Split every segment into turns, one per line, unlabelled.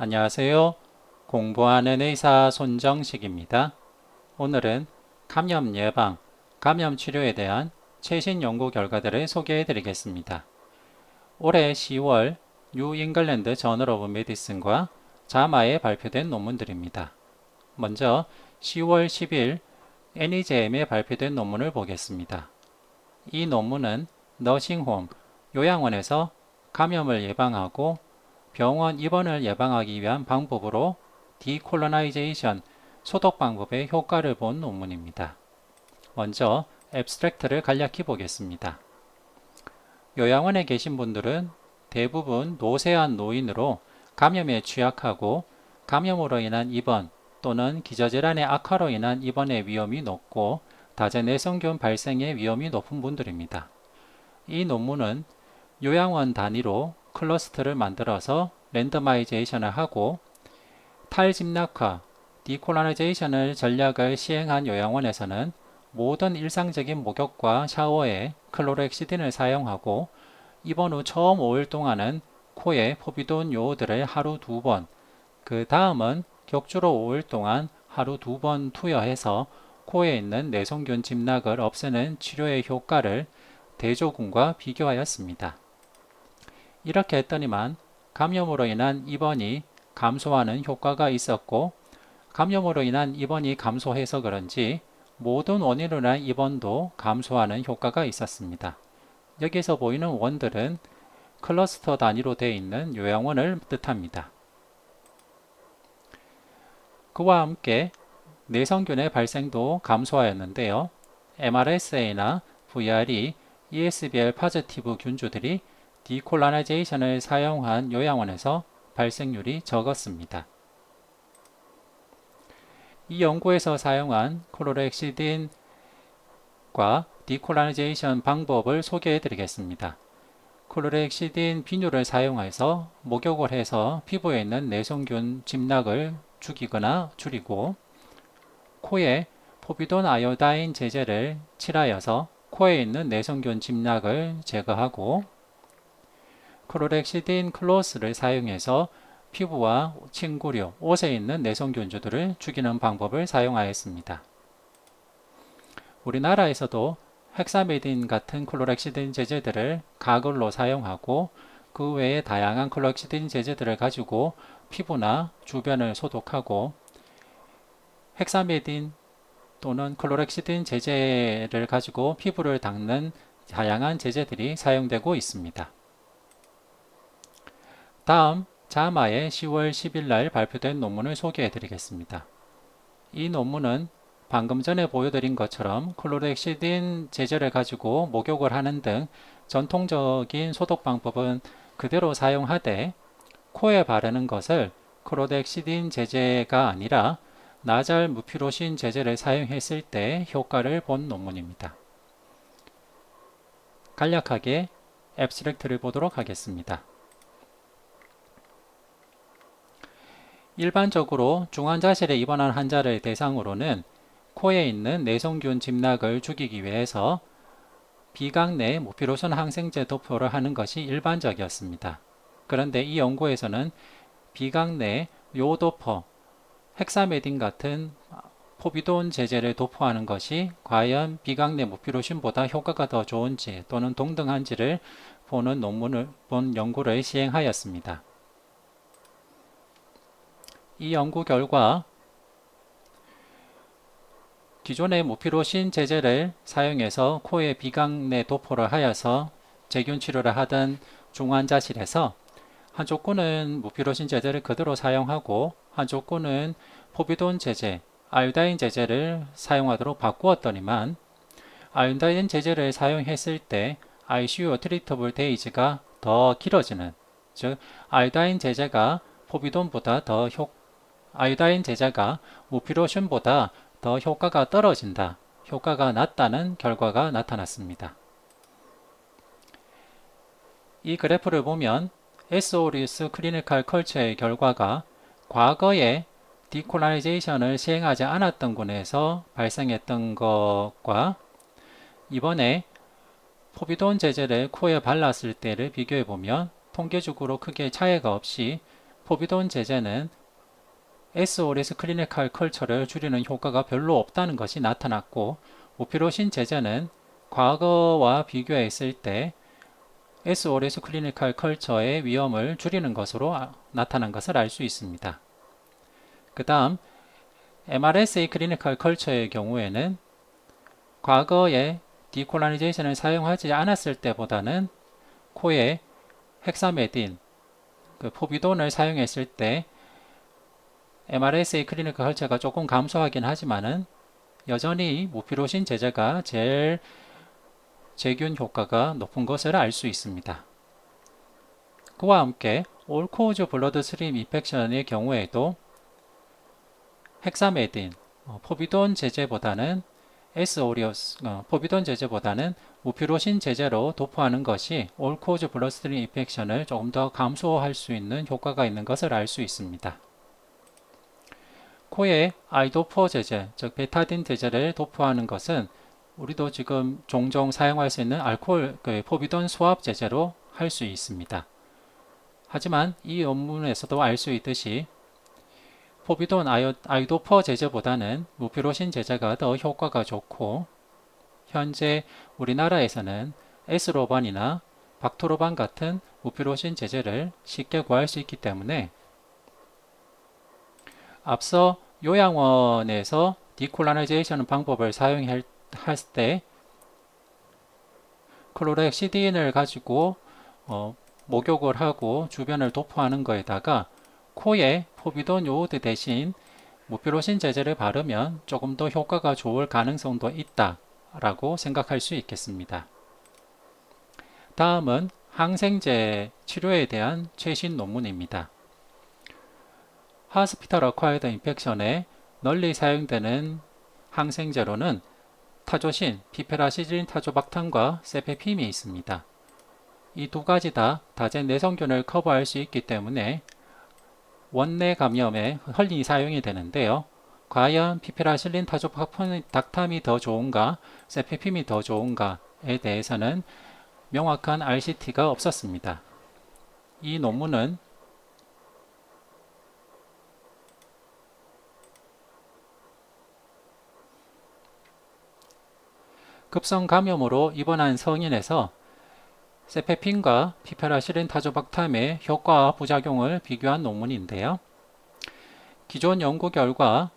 안녕하세요. 공부하는 의사 손정식입니다. 오늘은 감염 예방, 감염 치료에 대한 최신 연구 결과들을 소개해 드리겠습니다. 올해 10월 뉴 잉글랜드 저널 오브 메디슨과 자마에 발표된 논문들입니다. 먼저 10월 10일 NEJM에 발표된 논문을 보겠습니다. 이 논문은 너싱홈, 요양원에서 감염을 예방하고 병원 입원을 예방하기 위한 방법으로 디콜로나이제이션, 소독 방법의 효과를 본 논문입니다. 먼저 앱스트랙트를 간략히 보겠습니다. 요양원에 계신 분들은 대부분 노쇠한 노인으로 감염에 취약하고 감염으로 인한 입원 또는 기저질환의 악화로 인한 입원의 위험이 높고 다제내성균 발생의 위험이 높은 분들입니다. 이 논문은 요양원 단위로 클러스터를 만들어서 랜더마이제이션을 하고 탈짐락화, 디콜라이제이션을 전략을 시행한 요양원에서는 모든 일상적인 목욕과 샤워에 클로렉시딘을 사용하고 입원 후 처음 5일 동안은 코에 포비돈 요오드를 하루 2번, 그 다음은 격주로 5일 동안 하루 2번 투여해서 코에 있는 내성균 짐락을 없애는 치료의 효과를 대조군과 비교하였습니다. 이렇게 했더니만 감염으로 인한 입원이 감소하는 효과가 있었고 감염으로 인한 입원이 감소해서 그런지 모든 원인으로 인한 입원도 감소하는 효과가 있었습니다. 여기서 보이는 원들은 클러스터 단위로 되어 있는 요양원을 뜻합니다. 그와 함께 내성균의 발생도 감소하였는데요. MRSA나 VRE, ESBL 파지티브 균주들이 디콜라이제이션을 사용한 요양원에서 발생률이 적었습니다. 이 연구에서 사용한 클로렉시딘과 디콜라이제이션 방법을 소개해 드리겠습니다. 클로렉시딘 비누를 사용해서 목욕을 해서 피부에 있는 내성균 짐락을 죽이거나 줄이고 코에 포비돈 아이오다인 제제를 칠하여서 코에 있는 내성균 짐락을 제거하고 클로렉시딘 클로스를 사용해서 피부와 침구류, 옷에 있는 내성균주들을 죽이는 방법을 사용하였습니다. 우리나라에서도 헥사메딘 같은 클로렉시딘 제제들을 가글로 사용하고 그 외에 다양한 클로렉시딘 제제들을 가지고 피부나 주변을 소독하고 헥사메딘 또는 클로렉시딘 제제를 가지고 피부를 닦는 다양한 제제들이 사용되고 있습니다. 다음 자마의 10월 10일 날 발표된 논문을 소개해 드리겠습니다. 이 논문은 방금 전에 보여드린 것처럼 클로렉시딘 제제를 가지고 목욕을 하는 등 전통적인 소독 방법은 그대로 사용하되 코에 바르는 것을 클로렉시딘 제제가 아니라 나잘 무피로신 제제를 사용했을 때 효과를 본 논문입니다. 간략하게 앱스트랙트를 보도록 하겠습니다. 일반적으로 중환자실에 입원한 환자를 대상으로는 코에 있는 내성균 짐락을 죽이기 위해서 비강내 무피로선 항생제 도포를 하는 것이 일반적이었습니다. 그런데 이 연구에서는 비강내 요도포, 헥사메딘 같은 포비돈 제제를 도포하는 것이 과연 비강내 무피로신보다 효과가 더 좋은지 또는 동등한지를 보는 논문을 본 연구를 시행하였습니다. 이 연구 결과 기존의 무피로신 제제를 사용해서 코에 비강내 도포를 하여서 제균 치료를 하던 중환자실에서 한쪽군은 무피로신 제제를 그대로 사용하고 한쪽군은 포비돈 제제, 아요다인 제제를 사용하도록 바꾸었더니만 아요다인 제제를 사용했을 때 ICU 트리터블 데이지가 더 길어지는, 즉 아요다인 제제가 포비돈보다 더 아요다인 제제가 무피로신보다 더 효과가 떨어진다, 효과가 낮다는 결과가 나타났습니다. 이 그래프를 보면 SO리스 클리니컬 컬처의 결과가 과거에 디콜라이제이션을 시행하지 않았던 군에서 발생했던 것과 이번에 포비돈 제제를 코에 발랐을 때를 비교해 보면 통계적으로 크게 차이가 없이 포비돈 제제는 S-오리스 클리니컬 컬처를 줄이는 효과가 별로 없다는 것이 나타났고, 무피로신 제제는 과거와 비교했을 때 S-오리스 클리니컬 컬처의 위험을 줄이는 것으로 나타난 것을 알 수 있습니다. 그 다음 MRSA 클리니컬 컬처의 경우에는 과거에 디콜라니제이션을 사용하지 않았을 때보다는 코에 헥사메딘, 포비돈을 사용했을 때 MRSA 클리니컬 컬처가 조금 감소하긴 하지만은 여전히 무피로신 제제가 제일 제균 효과가 높은 것을 알 수 있습니다. 그와 함께 올코우즈 블러드스트림 인펙션의 경우에도 헥사메딘, 포비돈 제제보다는 포비돈 제제보다는 무피로신 제제로 도포하는 것이 올코우즈 블러드스트림 인펙션을 조금 더 감소할 수 있는 효과가 있는 것을 알 수 있습니다. 코에 아이도포 제제, 즉 베타딘 제제를 도포하는 것은 우리도 지금 종종 사용할 수 있는 포비돈 소합 제제로 할 수 있습니다. 하지만 이 논문에서도 알 수 있듯이 포비돈 아이도포 제제보다는 무피로신 제제가 더 효과가 좋고, 현재 우리나라에서는 에스로반이나 박토로반 같은 무피로신 제제를 쉽게 구할 수 있기 때문에 앞서 요양원에서 디콜라니제이션 방법을 사용할 때 클로렉시딘을 가지고 목욕을 하고 주변을 도포하는 거에다가 코에 포비돈 요오드 대신 무피로신 제제를 바르면 조금 더 효과가 좋을 가능성도 있다라고 생각할 수 있겠습니다. 다음은 항생제 치료에 대한 최신 논문입니다. 하스피탈 어콰이어드 인펙션에 널리 사용되는 항생제로는 타조신, 피페라시진 타조박탄과 세페핌이 있습니다. 이 두 가지 다 다제 내성균을 커버할 수 있기 때문에 원내 감염에 널리 사용이 되는데요. 과연 피페라실린 타조박탐이 더 좋은가, 세페핌이 더 좋은가에 대해서는 명확한 RCT가 없었습니다. 이 논문은 급성 감염으로 입원한 성인에서 세페핌과 피페라실린 타조박탐의 효과와 부작용을 비교한 논문인데요. 기존 연구 결과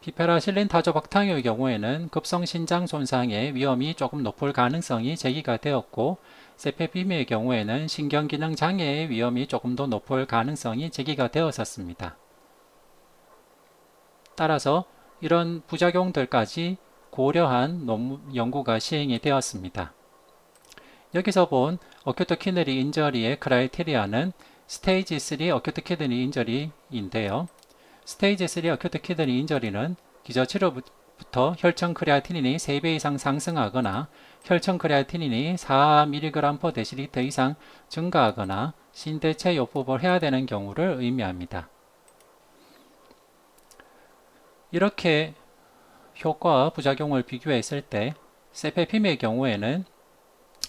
피페라실린 타조박탐의 경우에는 급성 신장 손상의 위험이 조금 높을 가능성이 제기가 되었고, 세페핌의 경우에는 신경기능 장애의 위험이 조금 더 높을 가능성이 제기가 되었었습니다. 따라서 이런 부작용들까지 고려한 연구가 시행이 되었습니다. 여기서 본 어큐트 키드니 인저리의 크라이테리아는 스테이지 3 어큐트 키드니 인저리인데요. 스테이지 3 어큐트 키드니 인저리는 기저치료부터 혈청 크레아티닌이 3배 이상 상승하거나 혈청 크레아티닌이 4mg/dL 이상 증가하거나 신대체 요법을 해야 되는 경우를 의미합니다. 이렇게 효과와 부작용을 비교했을 때 세페핌의 경우에는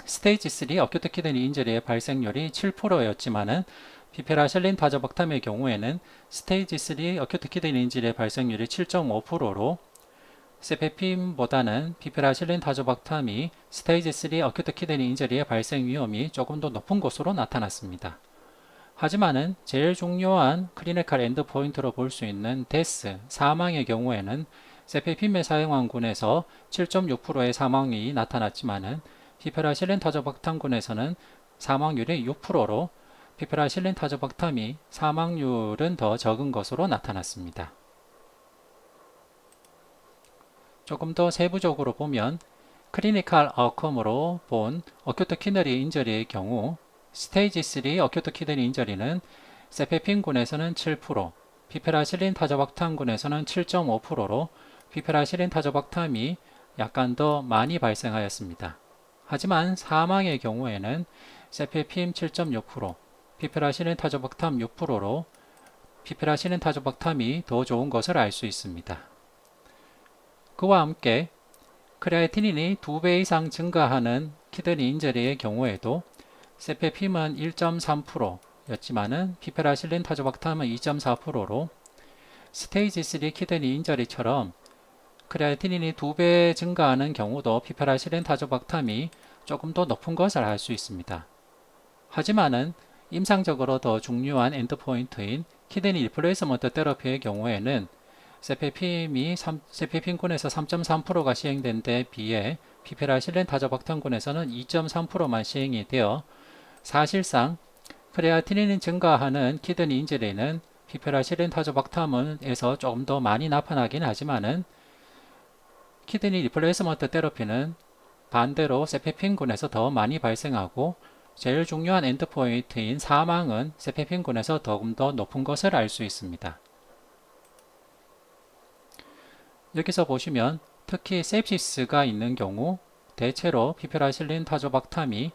스테이지 3 어큐트 키드니 인저리의 발생률이 7%였지만은 피페라실린 타조박탐의 경우에는 스테이지 3 어큐트 키드니 인저리의 발생률이 7.5%로 세페핌보다는 피페라실린 타조박탐이 스테이지 3 어큐트 키드니 인저리의 발생 위험이 조금 더 높은 것으로 나타났습니다. 하지만은 제일 중요한 클리니컬 엔드포인트로 볼 수 있는 데스, 사망의 경우에는 세페핌에 사용한 군에서 7.6%의 사망이 나타났지만은 피페라실린 타조박탐군에서는 사망률이 6%로 피페라실린 타조박탐이 사망률은 더 적은 것으로 나타났습니다. 조금 더 세부적으로 보면 클리니컬 아웃컴으로 본 어큐트 키드니 인저리의 경우 스테이지 3 어큐트 키드니 인저리는 세페핌군에서는 7%, 피페라실린 타조박탐군에서는 7.5%로 피페라실린 타조박탐이 약간 더 많이 발생하였습니다. 하지만 사망의 경우에는 세페핌 7.6%, 피페라실린 타조박탐 6%로 피페라실린 타조박탐이 더 좋은 것을 알 수 있습니다. 그와 함께 크레아티닌이 2배 이상 증가하는 키드니 인저리의 경우에도 세페핌은 1.3%였지만은 피페라실린 타조박탐은 2.4%로 스테이지 3 키드니 인저리처럼 크레아티닌이 2배 증가하는 경우도 피페라실린 타조박탐이 조금 더 높은 것을 알 수 있습니다. 하지만은 임상적으로 더 중요한 엔드포인트인 키드니 리플레이스먼트 테러피의 경우에는 세페핌군에서 3.3%가 시행된 데 비해 피페라실린 타조박탐군에서는 2.3%만 시행이 되어 사실상 크레아티닌이 증가하는 키드니 인저리는 피페라실린 타조박탐에서 조금 더 많이 나타나긴 하지만은 키드니 리플레이스먼트 테러피는 반대로 세페핌군에서 더 많이 발생하고 제일 중요한 엔드포인트인 사망은 세페핌군에서 조금 더 높은 것을 알 수 있습니다. 여기서 보시면 특히 sepsis가 있는 경우 대체로 피페라실린 타조박탐이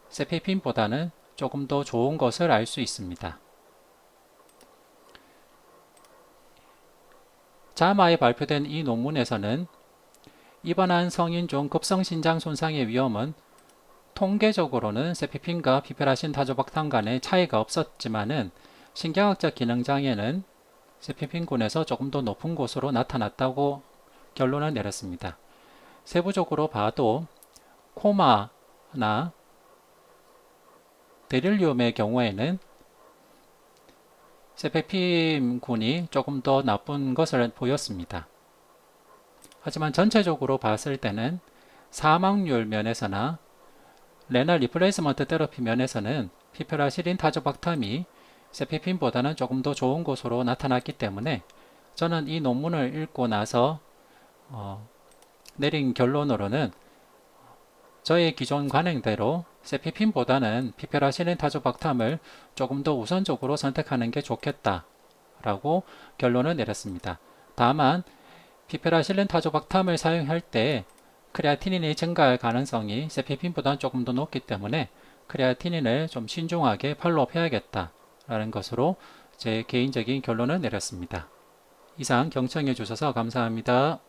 세페핌보다는 조금 더 좋은 것을 알 수 있습니다. 자마에 발표된 이 논문에서는 입원한 성인 중 급성신장 손상의 위험은 통계적으로는 세페핌과 피페라신 타조박탐 간의 차이가 없었지만은 신경학적 기능장애는 세페핌군에서 조금 더 높은 곳으로 나타났다고 결론을 내렸습니다. 세부적으로 봐도 코마나 데릴리움의 경우에는 세페핌군이 조금 더 나쁜 것을 보였습니다. 하지만 전체적으로 봤을 때는 사망률 면에서나 레날 리플레이스먼트 테러피 면에서는 피페라실린 타조박탐이 세페핌보다는 조금 더 좋은 곳으로 나타났기 때문에 저는 이 논문을 읽고 나서 내린 결론으로는 저의 기존 관행대로 세페핌보다는 피페라실린 타조박탐을 조금 더 우선적으로 선택하는 게 좋겠다라고 결론을 내렸습니다. 다만 피페라실린 타조박탐을 사용할 때 크레아티닌이 증가할 가능성이 세페핌보다는 조금 더 높기 때문에 크레아티닌을 좀 신중하게 팔로우해야겠다라는 것으로 제 개인적인 결론을 내렸습니다. 이상 경청해 주셔서 감사합니다.